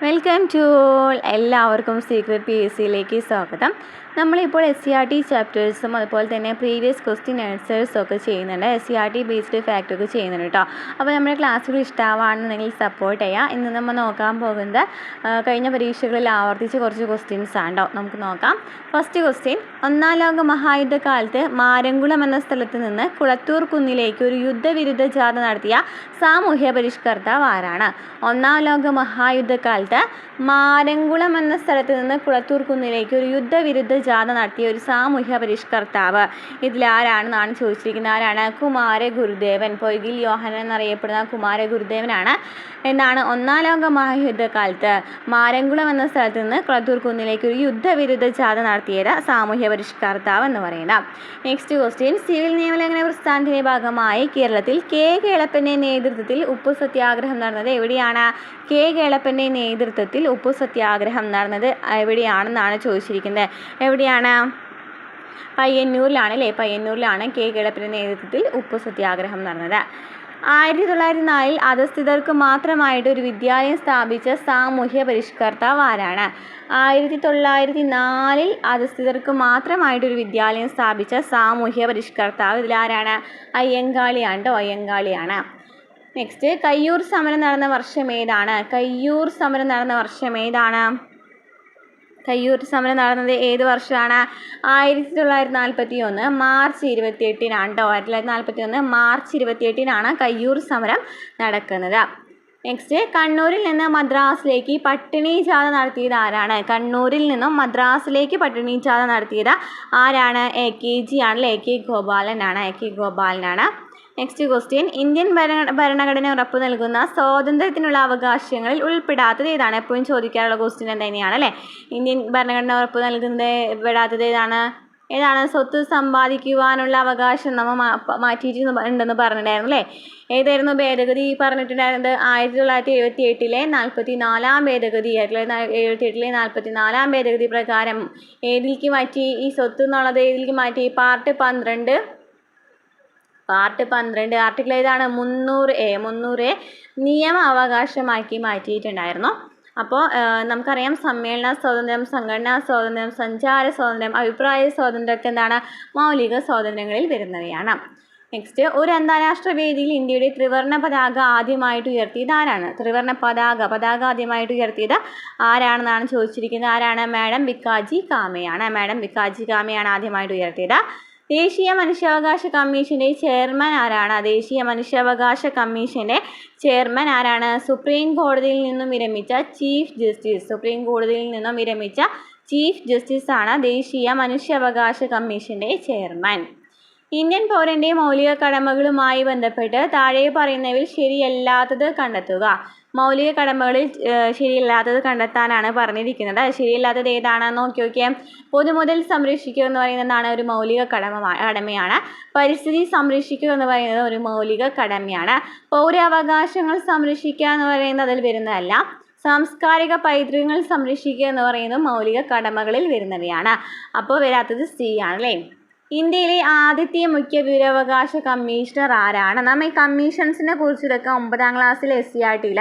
Welcome to all. എല്ലാവർക്കും secret PSCയിലേക്ക് സ്വാഗതം. നമ്മളിപ്പോൾ SCRT ചാപ്റ്റേഴ്സും അതുപോലെ തന്നെ പ്രീവിയസ് ക്വസ്റ്റ്യൻ ആൻസേഴ്സും ഒക്കെ ചെയ്യുന്നുണ്ട്. SCRT ബേസ്ഡ് ഫാക്റ്റ് ഒക്കെ ചെയ്യുന്നുണ്ട് കേട്ടോ. അപ്പോൾ നമ്മുടെ ക്ലാസ്സുകൾ ഇഷ്ടമാണെന്നുണ്ടെങ്കിൽ സപ്പോർട്ട് ചെയ്യുക. ഇന്ന് നമ്മൾ നോക്കാൻ പോകുന്നത് കഴിഞ്ഞ പരീക്ഷകളിൽ ആവർത്തിച്ച് കുറച്ച് ക്വസ്റ്റ്യൻസ് ആണ് കേട്ടോ. നമുക്ക് നോക്കാം. ഫസ്റ്റ് ക്വസ്റ്റ്യൻ: ഒന്നാം ലോക മഹായുദ്ധകാലത്ത് മാരംകുളം എന്ന സ്ഥലത്ത് നിന്ന് കുളത്തൂർ കുന്നിലേക്ക് ഒരു യുദ്ധവിരുദ്ധ ജാഥ നടത്തിയ സാമൂഹ്യ പരിഷ്കർത്താവ് ആരാണ്? ഒന്നാം ലോക മഹായുദ്ധകാലത്ത് മാരംകുളം എന്ന സ്ഥലത്ത് നിന്ന് കുളത്തൂർ കുന്നിലേക്ക് ഒരു യുദ്ധവിരുദ്ധ ജാഥ നടത്തിയ ഒരു സാമൂഹ്യ പരിഷ്കർത്താവ് ഇതിലാരാണെന്നാണ് ചോദിച്ചിരിക്കുന്നത്. ആരാണ്? കുമാരഗുരുദേവൻ. പൊയ്കിൽ യോഹനൻ എന്നറിയപ്പെടുന്ന കുമാരഗുരുദേവനാണ് എന്നാണ് ഒന്നാം ലോക മഹായുദ്ധകാലത്ത് മാരംകുളം എന്ന സ്ഥലത്ത് നിന്ന് കുളത്തൂർ കുന്നിലേക്ക് ഒരു യുദ്ധവിരുദ്ധ ജാഥ നടത്തിയത് സാമൂഹ്യ പരിഷ്കർത്താവ് എന്ന് പറയുന്നത്. നെക്സ്റ്റ് ക്വസ്റ്റ്യൻ: സിവിൽ നിയമലംഘന പ്രസ്ഥാനത്തിന്റെ ഭാഗമായി കേരളത്തിൽ കേളപ്പന്റെ നേതൃത്വത്തിൽ ഉപ്പു സത്യാഗ്രഹം നടന്നത് എവിടെയാണ്? കേളപ്പന്റെ നേതൃത്വത്തിൽ ഉപ്പു സത്യാഗ്രഹം നടന്നത് എവിടെയാണെന്നാണ് ചോദിച്ചിരിക്കുന്നത്. എവിടെയാണ്? പയ്യന്നൂരിലാണ് അല്ലേ? പയ്യന്നൂരിലാണ് കേളപ്പന്റെ നേതൃത്വത്തിൽ ഉപ്പു സത്യാഗ്രഹം നടന്നത്. 1904 അധസ്ഥിതർക്ക് മാത്രമായിട്ട് ഒരു വിദ്യാലയം സ്ഥാപിച്ച സാമൂഹ്യ പരിഷ്കർത്താവ് ആരാണ്? 1904 അധസ്ഥിതർക്ക് മാത്രമായിട്ടൊരു വിദ്യാലയം സ്ഥാപിച്ച സാമൂഹ്യ പരിഷ്കർത്താവ് ഇതിലാരാണ്? അയ്യങ്കാളിയാണ് കേട്ടോ. അയ്യങ്കാളിയാണ്. നെക്സ്റ്റ്: കയ്യൂർ സമരം നടന്ന വർഷം ഏതാണ്? കയ്യൂർ സമരം നടന്ന വർഷം ഏതാണ്? കയ്യൂർ സമരം നടന്നത് ഏത് വർഷമാണ്? 1941 മാർച്ച് 28-നാണ് കേട്ടോ. 1941 മാർച്ച് 28-നാണ് കയ്യൂർ സമരം നടക്കുന്നത്. നെക്സ്റ്റ്: കണ്ണൂരിൽ നിന്ന് മദ്രാസിലേക്ക് പട്ടിണി ജാഥ നടത്തിയത് ആരാണ്? കണ്ണൂരിൽ നിന്നും മദ്രാസിലേക്ക് പട്ടിണി ജാഥ നടത്തിയത് ആരാണ്? AKG ആണല്ലേ. AK ഗോപാലനാണ്. AK ഗോപാലനാണ്. നെക്സ്റ്റ് ക്വസ്റ്റ്യൻ: ഇന്ത്യൻ ഭരണഘടന ഉറപ്പു നൽകുന്ന സ്വാതന്ത്ര്യത്തിനുള്ള അവകാശങ്ങളിൽ ഉൾപ്പെടാത്തത് ഏതാണ്? എപ്പോഴും ചോദിക്കാറുള്ള ക്വസ്റ്റ്യൻ തന്നെയാണ് അല്ലേ. ഇന്ത്യൻ ഭരണഘടന ഉറപ്പു നൽകുന്നത് പെടാത്തത് ഏതാണ്? സ്വത്ത് സമ്പാദിക്കുവാനുള്ള അവകാശം നമ്മൾ മാറ്റിയിട്ടുണ്ടെന്ന് പറഞ്ഞിട്ടുണ്ടായിരുന്നു അല്ലേ. ഏതായിരുന്നു ഭേദഗതി പറഞ്ഞിട്ടുണ്ടായിരുന്നത്? 1978-ലെ 44-ാം ഭേദഗതി. 1978-ലെ 44-ാം ഭേദഗതി പ്രകാരം ഏതിലേക്ക് മാറ്റി? ഈ സ്വത്ത് എന്നുള്ളത് ഏതിലേക്ക് മാറ്റി? പാർട്ട് 12 ആർട്ടിക്കിൾ ഏതാണ്? 300A നിയമ അവകാശമാക്കി മാറ്റിയിട്ടുണ്ടായിരുന്നു. അപ്പോൾ നമുക്കറിയാം, സമ്മേളന സ്വാതന്ത്ര്യം, സംഘടനാ സ്വാതന്ത്ര്യം, സഞ്ചാര സ്വാതന്ത്ര്യം, അഭിപ്രായ സ്വാതന്ത്ര്യം ഒക്കെ എന്താണ്? മൗലിക സ്വാതന്ത്ര്യങ്ങളിൽ വരുന്നവയാണ്. നെക്സ്റ്റ്: ഒരു അന്താരാഷ്ട്ര വേദിയിൽ ഇന്ത്യയുടെ ത്രിവർണ്ണ പതാക ആദ്യമായിട്ട് ഉയർത്തിയത് ആരാണ്? ത്രിവർണ്ണ പതാക ആദ്യമായിട്ട് ഉയർത്തിയത് ആരാണെന്നാണ് ചോദിച്ചിരിക്കുന്നത്. ആരാണ്? മാഡം ഭിക്കാജി കാമയാണ്. മാഡം ഭിക്കാജി കാമയാണ് ആദ്യമായിട്ട് ഉയർത്തിയത്. ദേശീയ മനുഷ്യാവകാശ കമ്മീഷന്റെ ചെയർമാൻ ആരാണ്? ദേശീയ മനുഷ്യാവകാശ കമ്മീഷന്റെ ചെയർമാൻ ആരാണ്? സുപ്രീം കോടതിയിൽ നിന്നും വിരമിച്ച ചീഫ് ജസ്റ്റിസ്. സുപ്രീം കോടതിയിൽ നിന്നും വിരമിച്ച ചീഫ് ജസ്റ്റിസ് ആണ് ദേശീയ മനുഷ്യാവകാശ കമ്മീഷന്റെ ചെയർമാൻ. ഇന്ത്യൻ പൗരന്റെ മൗലിക കടമകളുമായി ബന്ധപ്പെട്ട് താഴെ പറയുന്നവയിൽ ശരിയല്ലാത്തത് കണ്ടെത്തുക. മൗലിക കടമകളിൽ ശരിയല്ലാത്തത് കണ്ടെത്താനാണ് പറഞ്ഞിരിക്കുന്നത്. ശരിയല്ലാത്തത് ഏതാണെന്ന് നോക്കിയൊക്കെ. പൊതുമുതൽ സംരക്ഷിക്കുക എന്ന് പറയുന്നതാണ് ഒരു മൗലിക കടമയാണ്. പരിസ്ഥിതി സംരക്ഷിക്കുക എന്ന് പറയുന്നത് ഒരു മൗലിക കടമയാണ്. പൗരാവകാശങ്ങൾ സംരക്ഷിക്കുക എന്ന് പറയുന്നത് അതിൽ വരുന്നതല്ല. സാംസ്കാരിക പൈതൃകങ്ങൾ സംരക്ഷിക്കുക എന്ന് പറയുന്നത് മൗലിക കടമകളിൽ വരുന്നവയാണ്. അപ്പോൾ വരാത്തത് C ആണല്ലേ. ഇന്ത്യയിലെ ആദ്യത്തെ മുഖ്യ വിവരാവകാശ കമ്മീഷണർ ആരാണ്? നമ്മൾ ഈ കമ്മീഷൻസിനെ കുറിച്ചിട്ടൊക്കെ 9ാം ക്ലാസ്സിൽ SCRT-യിൽ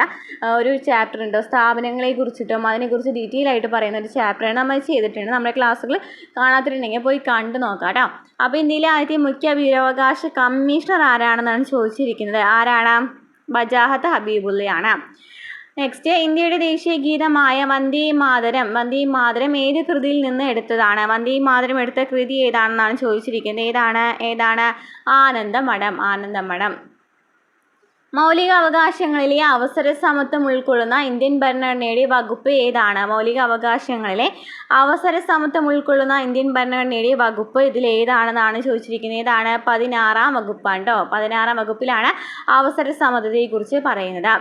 ഒരു ചാപ്റ്റർ ഉണ്ട്. സ്ഥാപനങ്ങളെ കുറിച്ചിട്ടും അതിനെക്കുറിച്ച് ഡീറ്റെയിൽ ആയിട്ട് പറയുന്ന ഒരു ചാപ്റ്ററാണ് നമ്മൾ ചെയ്തിട്ടുണ്ട്. നമ്മുടെ ക്ലാസ്സുകൾ കാണാത്തിട്ടുണ്ടെങ്കിൽ പോയി കണ്ടു നോക്കാം കേട്ടോ. അപ്പോൾ ഇന്ത്യയിലെ ആദ്യത്തെ മുഖ്യ വിവരാവകാശ കമ്മീഷണർ ആരാണെന്നാണ് ചോദിച്ചിരിക്കുന്നത്. ആരാണ്? വജാഹത്ത് ഹബീബുള്ളയാണ്. നെക്സ്റ്റ്: ഇന്ത്യയുടെ ദേശീയ ഗീതമായ വന്ദേ മാതരം ഏത് കൃതിയിൽ നിന്ന് എടുത്തതാണ്? വന്ദേ മാതരം എടുത്ത കൃതി ഏതാണെന്നാണ് ചോദിച്ചിരിക്കുന്നത്. ഏതാണ്? ആനന്ദമഠം. മൗലിക അവകാശങ്ങളിലെ അവസര സമത്വം ഉൾക്കൊള്ളുന്ന ഇന്ത്യൻ ഭരണഘടനയുടെ വകുപ്പ് ഏതാണ്? മൗലിക അവകാശങ്ങളിലെ അവസര സമത്വം ഉൾക്കൊള്ളുന്ന ഇന്ത്യൻ ഭരണഘടനയുടെ വകുപ്പ് ഇതിൽ ഏതാണെന്നാണ് ചോദിച്ചിരിക്കുന്നത്. ഏതാണ്? 16ാം വകുപ്പാണ് കേട്ടോ. 16ാം വകുപ്പിലാണ് അവസര സമത്വത്തെക്കുറിച്ച് പറയുന്നത്.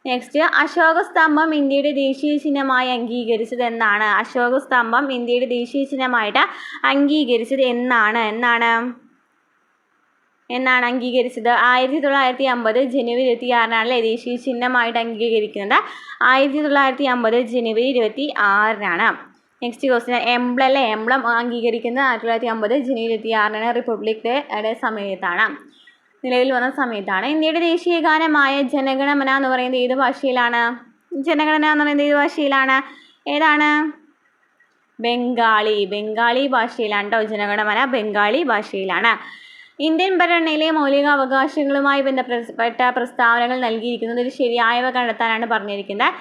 നെക്സ്റ്റ്: അശോക സ്തംഭം ഇന്ത്യയുടെ ദേശീയ ചിഹ്നമായി അംഗീകരിച്ചത് എന്നാണ്? അശോക സ്തംഭം ഇന്ത്യയുടെ ദേശീയ ചിഹ്നമായിട്ട് അംഗീകരിച്ചത് എന്നാണ് അംഗീകരിച്ചത്? 1950 ജനുവരി 26-നാണല്ലേ ദേശീയ ചിഹ്നമായിട്ട് അംഗീകരിക്കുന്നത്. 1950 ജനുവരി 26-നാണ്. നെക്സ്റ്റ് ക്വസ്റ്റ്യൻ: എംബ്ലം അംഗീകരിക്കുന്നത് 1950 ജനുവരി 26-നാണ്. റിപ്പബ്ലിക് ഡേയുടെ സമയത്താണ്. നിലവിൽ വന്ന സമയത്താണ്. ഇന്ത്യയുടെ ദേശീയ ഗാനമായ ജനഗണമന എന്ന് പറയുന്നത് ഏത് ഭാഷയിലാണ്? ജനഗണന എന്ന് പറയുന്നത് ഏത് ഭാഷയിലാണ്? ഏതാണ്? ബംഗാളി ഭാഷയിലാണ് കേട്ടോ. ജനഗണമന ബംഗാളി ഭാഷയിലാണ്. ഇന്ത്യൻ ഭരണഘടനയിലെ മൗലിക അവകാശങ്ങളുമായി ബന്ധപ്പെട്ട പ്രസ്താവനകൾ നൽകിയിരിക്കുന്നത് ഒരു ശരിയായവ കണ്ടെത്താനാണ് പറഞ്ഞിരിക്കുന്നത്.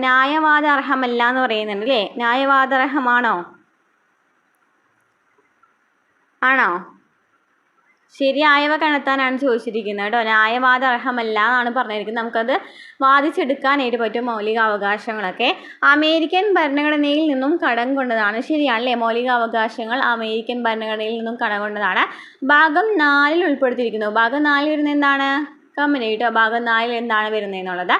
ന്യായവാദാർഹമല്ല എന്ന് പറയുന്നുണ്ട് അല്ലേ? ന്യായവാദാർഹമാണോ? ആണോ? ശരിയായവ കണ്ടെത്താനാണ് ചോദിച്ചിരിക്കുന്നത് കേട്ടോ. ന്യായവാദാർഹമല്ല എന്നാണ് പറഞ്ഞിരിക്കുന്നത്. നമുക്കത് വാദിച്ചെടുക്കാനായിട്ട് പറ്റും. മൗലിക അവകാശങ്ങളൊക്കെ അമേരിക്കൻ ഭരണഘടനയിൽ നിന്നും കടം കൊണ്ടതാണ്. ശരിയാണല്ലേ? മൗലിക അവകാശങ്ങൾ അമേരിക്കൻ ഭരണഘടനയിൽ നിന്നും കടം കൊണ്ടതാണ്. ഭാഗം 4 ഉൾപ്പെടുത്തിയിരിക്കുന്നു. ഭാഗം 4 വരുന്നത് എന്താണ്? കമന്റ് കേട്ടോ. ഭാഗം 4 എന്താണ് വരുന്നതെന്നുള്ളത്.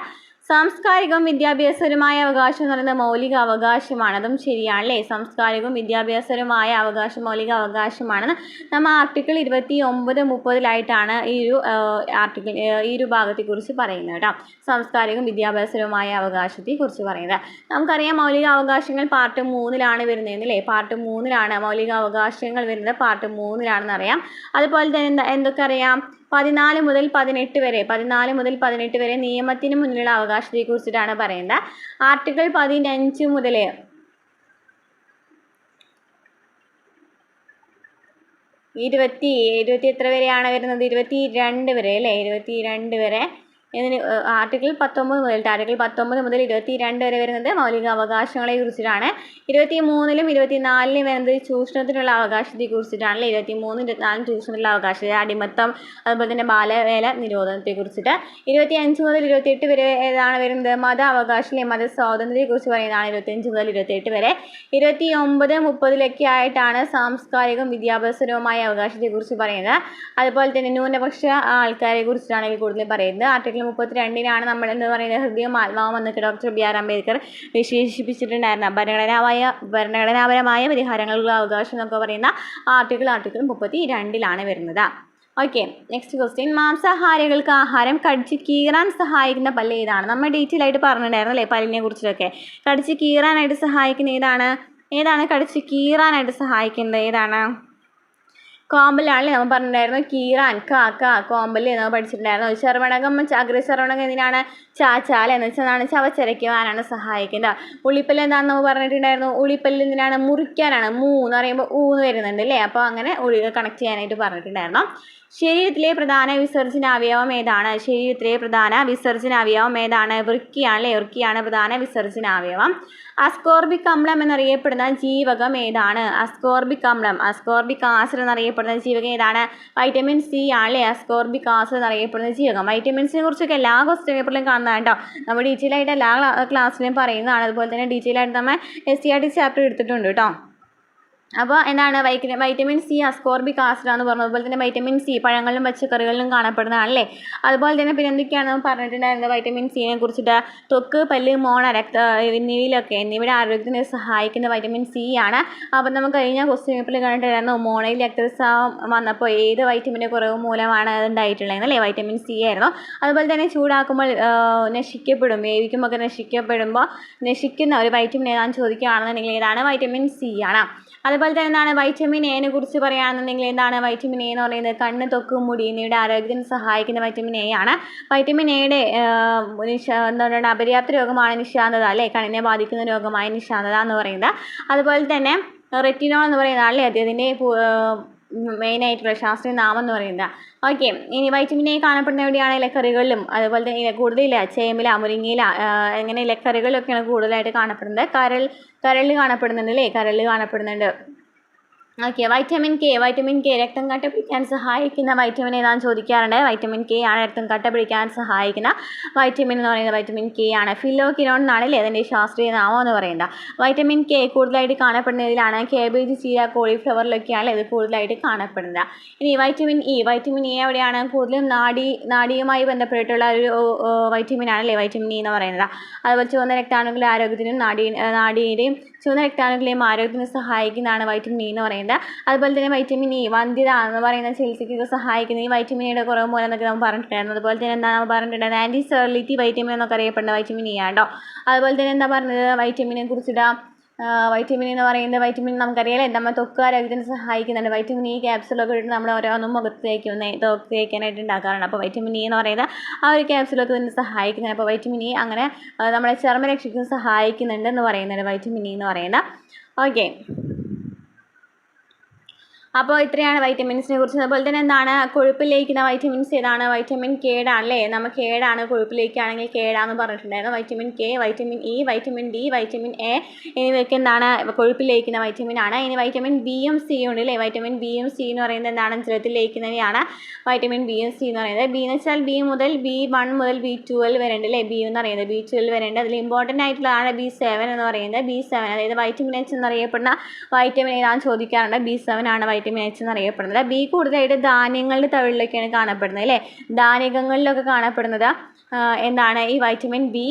സാംസ്കാരികവും വിദ്യാഭ്യാസപരമായ അവകാശം എന്ന് പറയുന്നത് മൗലിക അവകാശമാണ്. അതും ശരിയാണല്ലേ? സാംസ്കാരികവും വിദ്യാഭ്യാസപരമായ അവകാശം മൗലിക അവകാശമാണെന്ന് നമ്മൾ ആർട്ടിക്കിൾ 29, 30 ഈ ഒരു ഭാഗത്തെക്കുറിച്ച് പറയുന്നത് കേട്ടോ. സാംസ്കാരികവും വിദ്യാഭ്യാസപരമായ അവകാശത്തെക്കുറിച്ച് പറയുന്നത്. നമുക്കറിയാം മൗലിക അവകാശങ്ങൾ പാർട്ട് 3 വരുന്നതെന്നല്ലേ? പാർട്ട് 3 മൗലിക അവകാശങ്ങൾ വരുന്നത് പാർട്ട് 3 അറിയാം. അതുപോലെ തന്നെ എന്തൊക്കെ അറിയാം? 14 മുതൽ 18 വരെ നിയമത്തിന് മുന്നിലുള്ള അവകാശത്തെക്കുറിച്ചിട്ടാണ് പറയുന്നത്. ആർട്ടിക്കിൾ 15 മുതൽ 20 എത്ര വരെയാണ് വരുന്നത്? 22 വരെ അല്ലേ? 22 വരെ. ആർട്ടിക്കിൾ 19 മുതൽ 22 വരെ വരുന്നത് മൗലിക അവകാശങ്ങളെ കുറിച്ചിട്ടാണ്. 23-ലും 24-ലും വരുന്നത് ചൂഷണത്തിനുള്ള അവകാശത്തെ കുറിച്ചിട്ടാണല്ലേ? 23, 24 ചൂഷണത്തിനുള്ള അവകാശം, അടിമത്തം, അതുപോലെ തന്നെ ബാലവേല നിരോധനത്തെ കുറിച്ചിട്ട്. 25 മുതൽ 28 വരെ ഏതാണ് വരുന്നത്? മത അവകാശം, മത സ്വാതന്ത്ര്യത്തെ കുറിച്ച് പറയുന്നതാണ് 25 മുതൽ 28 വരെ. 29, 30 ആയിട്ടാണ് സാംസ്കാരികവും വിദ്യാഭ്യാസപരവുമായ അവകാശത്തെ കുറിച്ച് പറയുന്നത്. അതുപോലെ തന്നെ ന്യൂനപക്ഷ ആൾക്കാരെ കുറിച്ചിട്ടാണ് ഇതിൽ കൂടുതൽ പറയുന്നത്. ആർട്ടിക്കിൾ 32 നമ്മൾ എന്ന് പറയുന്നത് ഹൃദയവും ആത്മാവും എന്നൊക്കെ ഡോക്ടർ ബി ആർ അംബേദ്കർ വിശേഷിപ്പിച്ചിട്ടുണ്ടായിരുന്ന ഭരണഘടനാപരമായ പരിഹാരങ്ങൾക്കുള്ള അവകാശം എന്നൊക്കെ പറയുന്ന ആർട്ടിക്കിൾ 32 വരുന്നത്. Okay, next question. മാംസാഹാരികൾക്ക് ആഹാരം കടിച്ച് കീറാൻ സഹായിക്കുന്ന പല്ല് ഏതാണ്? നമ്മൾ ഡീറ്റെയിൽ ആയിട്ട് പറഞ്ഞിട്ടുണ്ടായിരുന്നു അല്ലേ പല്ലിനെ കുറിച്ചൊക്കെ. കടിച്ച് കീറാനായിട്ട് സഹായിക്കുന്ന ഏതാണ് കടിച്ച് കീറാനായിട്ട് സഹായിക്കുന്നത്? ഏതാണ്? കോമ്പലാണല്ലേ? നമ്മൾ പറഞ്ഞിട്ടുണ്ടായിരുന്നു. കീറാൻ കോമ്പല് നമ്മൾ പഠിച്ചിട്ടുണ്ടായിരുന്നു. ചർവണകം, അഗ്രചർവണകം എന്തിനാണ്? ചാച്ചാൽ എന്ന് വെച്ചാൽ ചവച്ചരയ്ക്കുവാനാണ് സഹായിക്കുന്നത്. ഉളിപ്പല്ല് എന്താണെന്ന് നമ്മൾ പറഞ്ഞിട്ടുണ്ടായിരുന്നു. ഉളിപ്പല്ല് എന്തിനാണ്? മുറിക്കാനാണ്. എന്ന് പറയുമ്പോൾ ഊന്ന് വരുന്നുണ്ട് അല്ലേ? അപ്പോൾ അങ്ങനെ കണക്ട് ചെയ്യാനായിട്ട് പറഞ്ഞിട്ടുണ്ടായിരുന്നു. ശരീരത്തിലെ പ്രധാന വിസർജന അവയവം ഏതാണ്? വൃക്കയാണല്ലേ? വൃക്കയാണ് പ്രധാന വിസർജനാവയവം. അസ്കോർബിക് അമ്ലം എന്നറിയപ്പെടുന്ന ജീവകം ഏതാണ്? അസ്കോർബിക് ആസിഡ് എന്നറിയപ്പെടുന്ന ജീവകം ഏതാണ്? വൈറ്റമിൻ സി ആണല്ലേ? അസ്കോർബിക് ആസിഡ് എന്നറിയപ്പെടുന്ന ജീവകം. വൈറ്റമിൻസിനെ കുറിച്ചൊക്കെ എല്ലാ ക്വസ്റ്റ്യൻ പേപ്പറിലും കാണുന്നതാണ് കേട്ടോ. നമ്മൾ ഡീറ്റെയിൽ ആയിട്ട് എല്ലാ ക്ലാസ്സിലും പറയുന്നതാണ്. അതുപോലെ തന്നെ ഡീറ്റെയിൽ ആയിട്ട് നമ്മൾ SCRT ചാപ്റ്റർ എടുത്തിട്ടുണ്ട് കേട്ടോ. അപ്പോൾ എന്താണ്? വൈറ്റമിൻ സി അസ്കോർബിക് ആസിഡാന്ന് പറഞ്ഞു. അതുപോലെ തന്നെ വൈറ്റമിൻ സി പഴങ്ങളിലും പച്ചക്കറികളിലും കാണപ്പെടുന്നതാണല്ലേ? അതുപോലെ തന്നെ പിന്നെ എന്തൊക്കെയാണ് നമ്മൾ പറഞ്ഞിട്ടുണ്ടായിരുന്നത് വൈറ്റമിൻ സിനെ കുറിച്ചിട്ട്? ത്വക്ക്, പല്ല്, മോണ, എന്നിവയുടെ ആരോഗ്യത്തിന് സഹായിക്കുന്ന വൈറ്റമിൻ സി ആണ്. അപ്പോൾ നമുക്ക് കഴിഞ്ഞ ക്വസ്റ്റ്യൻ പേപ്പറിൽ കണ്ടിട്ടുണ്ടായിരുന്നു മോണയിൽ രക്തസ്രാവം വന്നപ്പോൾ ഏത് വൈറ്റമിൻ്റെ കുറവ് മൂലമാണ് അത് ഉണ്ടായിട്ടുള്ളത് അല്ലേ? വൈറ്റമിൻ സി ആയിരുന്നു. അതുപോലെ തന്നെ ചൂടാക്കുമ്പോൾ വേവിക്കുമ്പോൾ ഒക്കെ നശിക്കുന്ന ഒരു വൈറ്റമിൻ ഏതാണെന്ന് ചോദിക്കുകയാണെന്നുണ്ടെങ്കിൽ ഏതാണ്? വൈറ്റമിൻ സി ആണ്. അതുപോലെ തന്നെ എന്താണ്? വൈറ്റമിൻ എനെ കുറിച്ച് പറയുകയാണെന്നുണ്ടെങ്കിൽ എന്താണ്? വൈറ്റമിൻ എ എന്ന് പറയുന്നത് കണ്ണ്, ത്വക്ക്, മുടി എന്നിവയുടെ ആരോഗ്യത്തിന് സഹായിക്കുന്ന വൈറ്റമിൻ എ ആണ്. വൈറ്റമിൻ എയുടെ അപര്യാപ്ത രോഗമാണ് നിശാന്തത അല്ലേ? കണ്ണിനെ ബാധിക്കുന്ന രോഗമായ നിശാന്തത എന്ന് പറയുന്നത്. അതുപോലെ തന്നെ റെറ്റിനോൾ എന്ന് പറയുന്നതാണല്ലേ അദ്ദേഹത്തിൻ്റെ മെയിനായിട്ടുള്ള ശാസ്ത്രീയ നാമം എന്ന് പറയുന്നത്. ഓക്കെ, ഇനി വൈറ്റമിൻ എ കാണപ്പെടുന്ന എവിടെയാണ്? ഇലക്കറികളിലും അതുപോലെ തന്നെ കൂടുതൽ ചേമ്പില, മുരിങ്ങയില അങ്ങനെ ഇലക്കറികളിലൊക്കെയാണ് കൂടുതലായിട്ട് കാണപ്പെടുന്നത്. കരളിൽ കാണപ്പെടുന്നുണ്ട് അല്ലേ? കരളിൽ കാണപ്പെടുന്നുണ്ട്. ഓക്കെ, വൈറ്റമിൻ കെ രക്തം കട്ട പിടിക്കാൻ സഹായിക്കുന്ന വൈറ്റമിൻ ഏതാണെന്ന് ചോദിക്കാറുണ്ട്. വൈറ്റമിൻ കെ ആണ് രക്തം കട്ട പിടിക്കാൻ സഹായിക്കുന്ന വൈറ്റമിൻ എന്ന് പറയുന്നത്. വൈറ്റമിൻ കെ ആണ്. ഫിലോക്കിനോൺ എന്നാണല്ലേ അതിൻ്റെ ശാസ്ത്രീയ നാമം എന്ന് പറയുന്നത്. വൈറ്റമിൻ കെ കൂടുതലായിട്ട് കാണപ്പെടുന്നതിലാണ് കേബേജ്, ചീര, കോളിഫ്ലവറിലൊക്കെയാണ് ഇത് കൂടുതലായിട്ട് കാണപ്പെടുന്നത്. ഇനി വൈറ്റമിൻ ഇ എവിടെയാണ്? കൂടുതലും നാഡിയുമായി ബന്ധപ്പെട്ടിട്ടുള്ള ഒരു വൈറ്റമിൻ ആണല്ലേ വൈറ്റമിൻ ഇ എന്ന് പറയുന്നത്. അതുപോലെ ചുവന്ന രക്താണുക്കളുടെ ആരോഗ്യത്തിനും നാഡിയുടെയും ചുവന്ന രക്താണുക്കളെയും ആരോഗ്യത്തിന് സഹായിക്കുന്നതാണ് വൈറ്റമിൻ ഇ എന്ന് പറയുന്നത്. അതുപോലെ തന്നെ വൈറ്റമിൻ ഇ വന്ധ്യത എന്ന് പറയുന്ന ചികിത്സയ്ക്ക് സഹായിക്കുന്ന ഈ വൈറ്റമിൻ ഇയുടെ കുറവ് മൂലം എന്നൊക്കെ നമ്മൾ പറഞ്ഞിട്ടുണ്ടായിരുന്നു. അതുപോലെ തന്നെ എന്താ നമ്മൾ പറഞ്ഞിട്ടുണ്ടായിരുന്നത്? ആൻറ്റി സെർലിറ്റി വൈറ്റമിൻ എന്നൊക്കെ അറിയപ്പെടുന്ന വൈറ്റമിൻ ഇ ആണോ. അതുപോലെ തന്നെ എന്താ പറഞ്ഞത്? വൈറ്റമിനെ കുറിച്ചിട്ട് വൈറ്റമിൻ എന്ന് പറയുന്നത് വൈറ്റമിൻ നമുക്കറിയാലേ നമ്മൾ ത്വക്ക് ആരോഗ്യത്തിന് സഹായിക്കുന്നുണ്ട്. വൈറ്റമിൻ ഇ ക്യാപ്സുലൊക്കെ ഇട്ട് നമ്മൾ ഓരോന്നും മുഖത്ത് തേക്കാനായിട്ട് ഉണ്ടാക്കാറുണ്ട്. അപ്പോൾ വൈറ്റമിൻ ഇ എന്ന് പറയുന്നത് ആ ഒരു ക്യാപ്സുലൊക്കെ ഇതിന് സഹായിക്കുന്നുണ്ട്. അപ്പോൾ വൈറ്റമിൻ ഇ അങ്ങനെ നമ്മളെ ചർമ്മരക്ഷയ്ക്ക് സഹായിക്കുന്നുണ്ട് എന്ന് പറയുന്നുണ്ട് വൈറ്റമിൻ ഇ എന്ന് പറയുന്നത്. ഓക്കെ, അപ്പോൾ ഇത്രയാണ് വൈറ്റമിൻസിനെ കുറിച്ച്. അതുപോലെ തന്നെ എന്താണ് കൊഴുപ്പിൽ ലയിക്കുന്ന വൈറ്റമിൻസ് ഏതാണ്? വൈറ്റമിൻ കെയുടെ ആണല്ലേ. നമ്മൾ കെയുടെ കൊഴുപ്പിൽ ലയിക്കുകയാണെങ്കിൽ കെടാന്ന് പറഞ്ഞിട്ടുണ്ടായിരുന്നു. Vitamin K, vitamin E, vitamin D, vitamin A എന്നിവയൊക്കെ എന്താണ് കൊഴുപ്പിൽ ലയിക്കുന്ന വൈറ്റമിൻ ആണ്. ഇനി വൈറ്റമിൻ ബിയും സിയും ഉണ്ട് അല്ലേ. വൈറ്റമിൻ ബിയും സി എന്ന് പറയുന്നത് എന്താണ് ജലത്തിൽ ലയിക്കുന്നതിനെയാണ് വൈറ്റമിൻ ബിയും സി എന്ന് പറയുന്നത്. ബി എന്ന് വെച്ചാൽ ബി മുതൽ B1 മുതൽ B12 വരെ ഉണ്ട് അല്ലേ. ബി എന്ന് പറയുന്നത് B12 വരെ ഉണ്ട്. അതിൽ ഇമ്പോർട്ടൻ്റ് ആയിട്ടുള്ളതാണ് B7 എന്ന് പറയുന്നത്. B7 അതായത് വൈറ്റമിൻ എച്ച് എന്നറിയപ്പെടുന്ന വൈറ്റമിൻ ഏതാണെന്ന് ചോദിക്കാറുണ്ട്. B7 ആണ് വൈറ്റമിൻ എച്ച് എന്നറിയപ്പെടുന്നത്. ബി കൂടുതലായിട്ട് ധാന്യങ്ങളുടെ തവിളിലൊക്കെയാണ് കാണപ്പെടുന്നത് അല്ലേ. ധാന്യങ്ങളിലൊക്കെ കാണപ്പെടുന്നത് എന്താണ് ഈ വൈറ്റമിൻ ബി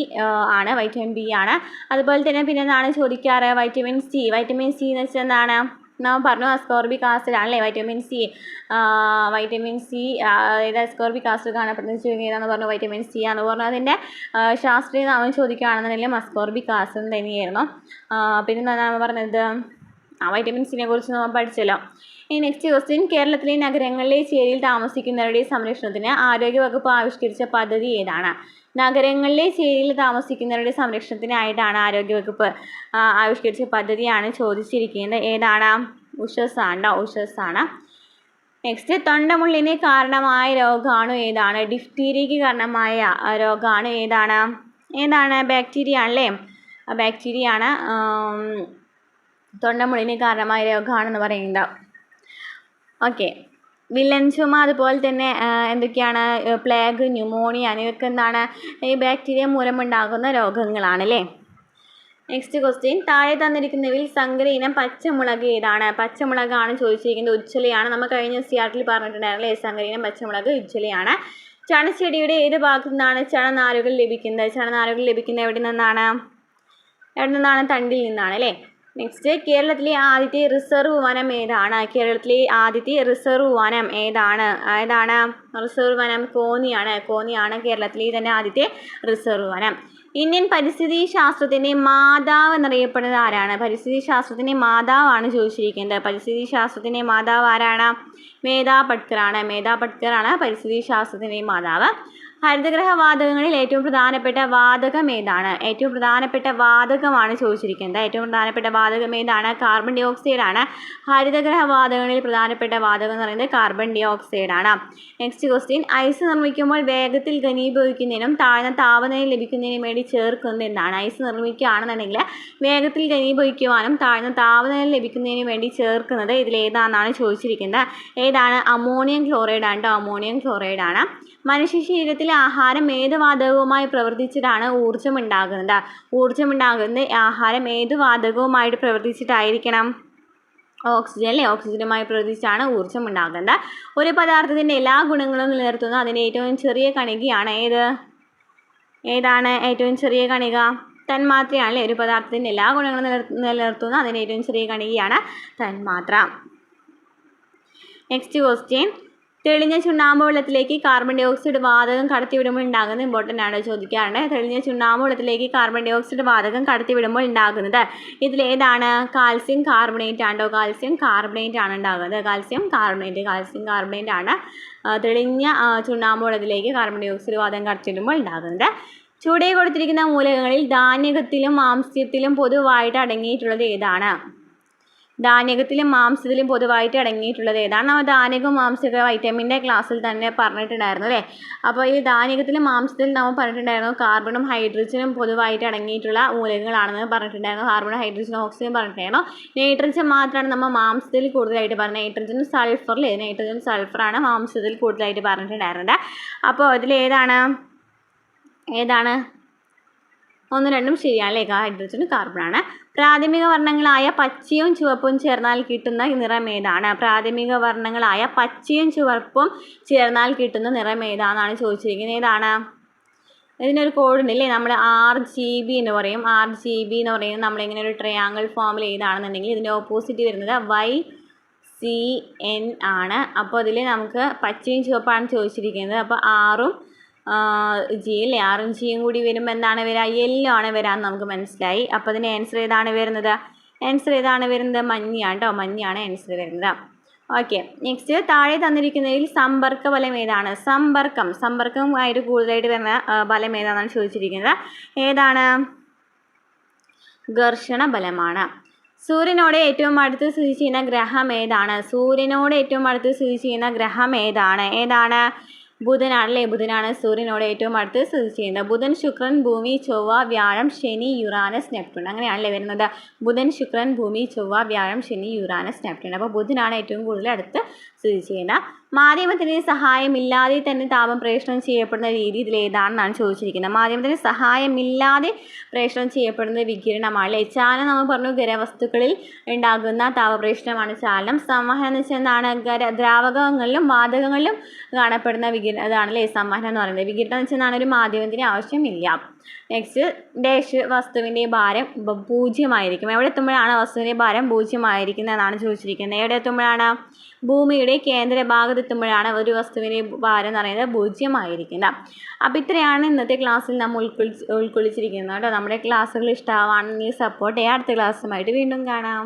ആണ്, വൈറ്റമിൻ ബി ആണ്. അതുപോലെ തന്നെ പിന്നെ എന്താണ് ചോദിക്കാറ് വൈറ്റമിൻ സി. വൈറ്റമിൻ സി എന്ന് വെച്ചാൽ എന്താണ് നാം പറഞ്ഞു അസ്കോർബിക് ആസിഡ് ആണല്ലേ വൈറ്റമിൻ സി. വൈറ്റമിൻ സി അതായത് അസ്കോർബിക് ആസിഡ് കാണപ്പെടുന്നത് ഏതാണെന്ന് പറഞ്ഞു വൈറ്റമിൻ സി ആണെന്ന് പറഞ്ഞു. അതിൻ്റെ ശാസ്ത്രീയ നാമം ചോദിക്കുകയാണെന്നുണ്ടെങ്കിലും അസ്കോർബിക് ആസിഡ് തന്നെയായിരുന്നു. പിന്നെ എന്താണ് പറഞ്ഞത് വൈറ്റമിൻ സിനെ കുറിച്ച് നമ്മൾ പഠിച്ചല്ലോ. ഇനി നെക്സ്റ്റ് ക്വസ്റ്റ്യൻ, കേരളത്തിലെ നഗരങ്ങളിലെ ചേരിയിൽ താമസിക്കുന്നവരുടെ സംരക്ഷണത്തിന് ആരോഗ്യവകുപ്പ് ആവിഷ്കരിച്ച പദ്ധതി ഏതാണ്? നഗരങ്ങളിലെ ചേരിയിൽ താമസിക്കുന്നവരുടെ സംരക്ഷണത്തിനായിട്ടാണ് ആരോഗ്യവകുപ്പ് ആവിഷ്കരിച്ച പദ്ധതിയാണ് ചോദിച്ചിരിക്കുന്നത്. ഏതാണ്? ഉഷസാണ്. ഉഷസാണ്. നെക്സ്റ്റ്, തൊണ്ടമുള്ളിന് കാരണമായ രോഗാണു ഏതാണ്? ഡിഫ്തീരിയയ്ക്ക് കാരണമായ രോഗാണു ഏതാണ്? ബാക്ടീരിയ ആണല്ലേ. ബാക്ടീരിയ ആണ് തൊണ്ടമുള്ളിന് കാരണമായ രോഗമാണെന്ന് പറയുന്നത്. ഓക്കെ, വില്ലൻ ചുമ അതുപോലെ തന്നെ എന്തൊക്കെയാണ് പ്ലേഗ്, ന്യൂമോണിയ എന്നിവയൊക്കെ എന്താണ് ഈ ബാക്ടീരിയ മൂലമുണ്ടാകുന്ന രോഗങ്ങളാണല്ലേ. നെക്സ്റ്റ് ക്വസ്റ്റ്യൻ, താഴെ തന്നിരിക്കുന്നവയിൽ സങ്കര ഇനം പച്ചമുളക് ഏതാണ്? പച്ചമുളകാണ് ചോദിച്ചിരിക്കുന്നത്. ഉജ്ജ്വലയാണ്. നമ്മൾ കഴിഞ്ഞ CRTയിൽ പറഞ്ഞിട്ടുണ്ടായിരുന്നല്ലേ സങ്കര ഇനം പച്ചമുളക് ഉജ്ജ്വലയാണ്. ചണച്ചെടിയുടെ ഏത് ഭാഗത്തു നിന്നാണ് ചണനാരുകൾ ലഭിക്കുന്നത്? ചണനാരുകൾ ലഭിക്കുന്നത് എവിടെ നിന്നാണ്? തണ്ടിൽ നിന്നാണ് അല്ലേ. നെക്സ്റ്റ്, കേരളത്തിലെ ആദ്യത്തെ റിസർവ് വനം ഏതാണ്? കേരളത്തിലെ ആദ്യത്തെ റിസർവ് വനം ഏതാണ്? റിസർവ് വനം കോന്നിയാണ് കേരളത്തിലെ തന്നെ ആദ്യത്തെ റിസർവ് വനം. ഇന്ത്യൻ പരിസ്ഥിതി ശാസ്ത്രത്തിൻ്റെ മാതാവ് എന്നറിയപ്പെടുന്നത് ആരാണ്? പരിസ്ഥിതി ശാസ്ത്രത്തിൻ്റെ മാതാവാണ് ചോദിച്ചിരിക്കുന്നത്. പരിസ്ഥിതി ശാസ്ത്രത്തിൻ്റെ മാതാവ് ആരാണ്? മേധാ പട്കർ ആണ് പരിസ്ഥിതി ശാസ്ത്രത്തിൻ്റെ മാതാവ്. ഹരിതഗ്രഹ വാതകങ്ങളിൽ ഏറ്റവും പ്രധാനപ്പെട്ട വാതകം ഏതാണ്? ഏറ്റവും പ്രധാനപ്പെട്ട വാതകമാണ് ചോദിച്ചിരിക്കുന്നത്. ഏറ്റവും പ്രധാനപ്പെട്ട വാതകം ഏതാണ്? കാർബൺ ഡൈ ഓക്സൈഡ് ആണ്. ഹരിതഗ്രഹ വാതകങ്ങളിൽ പ്രധാനപ്പെട്ട വാതകം എന്ന് പറയുന്നത് കാർബൺ ഡൈ ഓക്സൈഡ് ആണ്. നെക്സ്റ്റ് ക്വസ്റ്റ്യൻ, ഐസ് നിർമ്മിക്കുമ്പോൾ വേഗത്തിൽ ഘനീഭവിക്കുന്നതിനും താഴ്ന്ന താപനില ലഭിക്കുന്നതിനും വേണ്ടി ചേർക്കുന്നത് എന്താണ്? ഐസ് നിർമ്മിക്കുകയാണെന്നുണ്ടെങ്കിൽ വേഗത്തിൽ ഘനീഭവിക്കുവാനും താഴ്ന്ന താപനില ലഭിക്കുന്നതിനും വേണ്ടി ചേർക്കുന്നത് ഇതിലേതാണെന്നാണ് ചോദിച്ചിരിക്കുന്നത്. ഏതാണ്? അമോണിയം ക്ലോറൈഡ് ആണ്. അമോണിയം ക്ലോറൈഡ് ആണ്. മനുഷ്യ ശരീരത്തിലെ ആഹാരം ഏത് വാതകവുമായി പ്രവർത്തിച്ചിട്ടാണ് ഊർജ്ജം ഉണ്ടാകുന്നത്? ആഹാരം ഏത് വാതകവുമായിട്ട് പ്രവർത്തിച്ചിട്ടായിരിക്കണം? ഓക്സിജൻ അല്ലേ. ഓക്സിജനുമായി പ്രവർത്തിച്ചാണ് ഊർജ്ജം ഉണ്ടാകുന്നത്. ഒരു പദാർത്ഥത്തിൻ്റെ എല്ലാ ഗുണങ്ങളും നിലനിർത്തുന്ന അതിൻ്റെ ഏറ്റവും ചെറിയ കണികയാണ് ഏതാണ് ഏറ്റവും ചെറിയ കണിക? തന്മാത്രയാണ്. ഒരു പദാർത്ഥത്തിൻ്റെ എല്ലാ ഗുണങ്ങളും നിലനിർത്തുന്ന അതിൻ്റെ ഏറ്റവും ചെറിയ കണികയാണ് തന്മാത്ര. നെക്സ്റ്റ് ക്വസ്റ്റ്യൻ, തെളിഞ്ഞ ചുണ്ണാമ്പ് വെള്ളത്തിലേക്ക് കാർബൺ ഡൈ ഓക്സൈഡ് വാതകം കടത്തിവിടുമ്പോൾ ഉണ്ടാകുന്നത് ഇമ്പോർട്ടൻ്റ് ആണ് ചോദിക്കാറുണ്ട്. തെളിഞ്ഞ ചുണ്ണാമ്പ് വെള്ളത്തിലേക്ക് കാർബൺ ഡൈ ഓക്സൈഡ് വാതകം കടത്തിവിടുമ്പോൾ ഉണ്ടാകുന്നത് ഇതിലേതാണ്? കാൽസ്യം കാർബണേറ്റ് ആണ്. കാൽസ്യം കാർബണേറ്റ് ആണ് ഉണ്ടാകുന്നത്. കാൽസ്യം കാർബണേറ്റ് ആണ് തെളിഞ്ഞ ചുണ്ണാമ്പ് വെള്ളത്തിലേക്ക് കാർബൺ ഡൈ ഓക്സൈഡ് വാതകം കടത്തിവിടുമ്പോൾ ഉണ്ടാകുന്നത്. ചുവടെ കൊടുത്തിരിക്കുന്ന മൂലകങ്ങളിൽ ധാന്യകത്തിലും മാംസ്യത്തിലും പൊതുവായിട്ട് അടങ്ങിയിട്ടുള്ളത് ഏതാണ്? ധാന്യകത്തിലും മാംസത്തിലും പൊതുവായിട്ട് അടങ്ങിയിട്ടുള്ളത് ഏതാണ്? നമ്മൾ ധാന്യകവും മാംസമൊക്കെ വൈറ്റമിൻ്റെ ക്ലാസ്സിൽ തന്നെ പറഞ്ഞിട്ടുണ്ടായിരുന്നു അല്ലേ. അപ്പോൾ ഈ ധാന്യകത്തിലും മാംസത്തിലും നമ്മൾ പറഞ്ഞിട്ടുണ്ടായിരുന്നു കാർബണും ഹൈഡ്രജനും പൊതുവായിട്ട് അടങ്ങിയിട്ടുള്ള മൂലകങ്ങളാണെന്ന് പറഞ്ഞിട്ടുണ്ടായിരുന്നു. കാർബണും ഹൈഡ്രജനും ഓക്സിജനും പറഞ്ഞിട്ടുണ്ടായിരുന്നു. നൈട്രജൻ മാത്രമാണ് നമ്മൾ മാംസത്തിൽ കൂടുതലായിട്ട് പറഞ്ഞത്. നൈട്രജൻ സൾഫറിൽ നൈട്രജൻ സൾഫറാണ് മാംസത്തിൽ കൂടുതലായിട്ട് പറഞ്ഞിട്ടുണ്ടായിരുന്നത്. അപ്പോൾ അതിലേതാണ് ഒന്നും രണ്ടും ശരിയാണല്ലേ. ഹൈഡ്രജനും കാർബണാണ്. പ്രാഥമിക വർണ്ണങ്ങളായ പച്ചയും ചുവപ്പും ചേർന്നാൽ കിട്ടുന്ന നിറം ഏതാണ്? പ്രാഥമിക വർണ്ണങ്ങളായ പച്ചയും ചുവപ്പും ചേർന്നാൽ കിട്ടുന്ന നിറം ഏതാണെന്നാണ് ചോദിച്ചിരിക്കുന്നത്. ഏതാണ്? ഇതിനൊരു കോഡ് ഉണ്ടല്ലേ, നമ്മൾ RGB എന്ന് പറയും. RGB എന്ന് പറയുന്നത് നമ്മളിങ്ങനെ ഒരു ട്രയാങ്കിൾ ഫോമിൽ ഏതാണെന്നുണ്ടെങ്കിൽ ഇതിൻ്റെ ഓപ്പോസിറ്റ് വരുന്നത് YCN ആണ്. അപ്പോൾ അതിൽ നമുക്ക് പച്ചയും ചുവപ്പാണ് ചോദിച്ചിരിക്കുന്നത്. അപ്പോൾ ആറും G അല്ലേ. ആറും ജിയും കൂടി വരുമ്പോൾ എന്താണ് വരിക? യെല്ലോ ആണ് വരാമെന്ന് നമുക്ക് മനസ്സിലായി. അപ്പോൾ അതിൻ്റെ ആൻസർ ഏതാണ് വരുന്നത്? ആൻസർ ഏതാണ് വരുന്നത്? മഞ്ഞാണ് കേട്ടോ, മഞ്ഞാണ് ആൻസർ വരുന്നത്. ഓക്കെ, നെക്സ്റ്റ് താഴെ തന്നിരിക്കുന്നതിൽ സമ്പർക്ക ബലം ഏതാണ്? സമ്പർക്കമായിട്ട് കൂടുതലായിട്ട് വരുന്ന ബലം ഏതാണെന്നാണ് ചോദിച്ചിരിക്കുന്നത്. ഏതാണ്? ഘർഷണ ബലമാണ്. സൂര്യനോട് ഏറ്റവും അടുത്ത് സ്ഥിതി ചെയ്യുന്ന ഗ്രഹം ഏതാണ്? സൂര്യനോട് ഏറ്റവും അടുത്ത് സ്ഥിതി ചെയ്യുന്ന ഗ്രഹം ഏതാണ്? ബുധനാണല്ലേ, ബുധനാണ് സൂര്യനോട് ഏറ്റവും അടുത്ത് സ്ഥിതി ചെയ്യുന്നത്. ബുധൻ, ശുക്രൻ, ഭൂമി, ചൊവ്വ, വ്യാഴം, ശനി, യുറാനസ്, നെപ്റ്റ്യൂൺ, അങ്ങനെയാണല്ലേ വരുന്നത്. ബുധൻ, ശുക്രൻ, ഭൂമി, ചൊവ്വ, വ്യാഴം, ശനി, യുറാനസ്, നെപ്റ്റ്യൂൺ. അപ്പോൾ ബുധനാണ് ഏറ്റവും കൂടുതൽ അടുത്ത് സ്ഥിതി ചെയ്യുന്നത്. മാധ്യമത്തിന് സഹായമില്ലാതെ തന്നെ താപം പ്രേഷണം ചെയ്യപ്പെടുന്ന രീതി ഇതിൽ ഏതാണെന്നാണ് ചോദിച്ചിരിക്കുന്നത്. മാധ്യമത്തിന് സഹായമില്ലാതെ പ്രേഷണം ചെയ്യപ്പെടുന്ന വികിരണമാണ്. ചാലനം നമ്മൾ പറഞ്ഞു, ഖരവസ്തുക്കളിൽ ഉണ്ടാകുന്ന താപപ്രേഷണമാണ് ചാലനം. സംവഹനം എന്ന് വെച്ചാൽ എന്താണ്? ദ്രാവകങ്ങളിലും വാതകങ്ങളിലും കാണപ്പെടുന്ന ഇതാണല്ലേ സംവഹനം എന്ന് പറയുന്നത്. വികിരണം എന്ന് വെച്ചാൽ ഒരു മാധ്യമത്തിന് ആവശ്യമില്ല. നെക്സ്റ്റ്, ഡാഷ് വസ്തുവിൻ്റെ ഭാരം 0 ആയിരിക്കും. എവിടെ എത്തുമ്പോഴാണ് വസ്തുവിൻ്റെ ഭാരം 0 ആയിരിക്കുന്നത് എന്നാണ് ചോദിച്ചിരിക്കുന്നത്. എവിടെ എത്തുമ്പോഴാണ്? ഭൂമിയുടെ കേന്ദ്ര ഭാഗത്തെത്തുമ്പോഴാണ് ഒരു വസ്തുവിൻ്റെ ഭാരം എന്ന് പറയുന്നത് 0 ആയിരിക്കുന്നത്. അപ്പോൾ ഇത്രയാണ് ഇന്നത്തെ ക്ലാസ്സിൽ നമ്മൾ ഉൾക്കൊള്ളിച്ചിരിക്കുന്നത് കേട്ടോ. നമ്മുടെ ക്ലാസ്സുകൾ ഇഷ്ടമാണെങ്കിൽ സപ്പോർട്ട് ചെയ്യാം. അടുത്ത ക്ലാസ്സുമായിട്ട് വീണ്ടും കാണാം.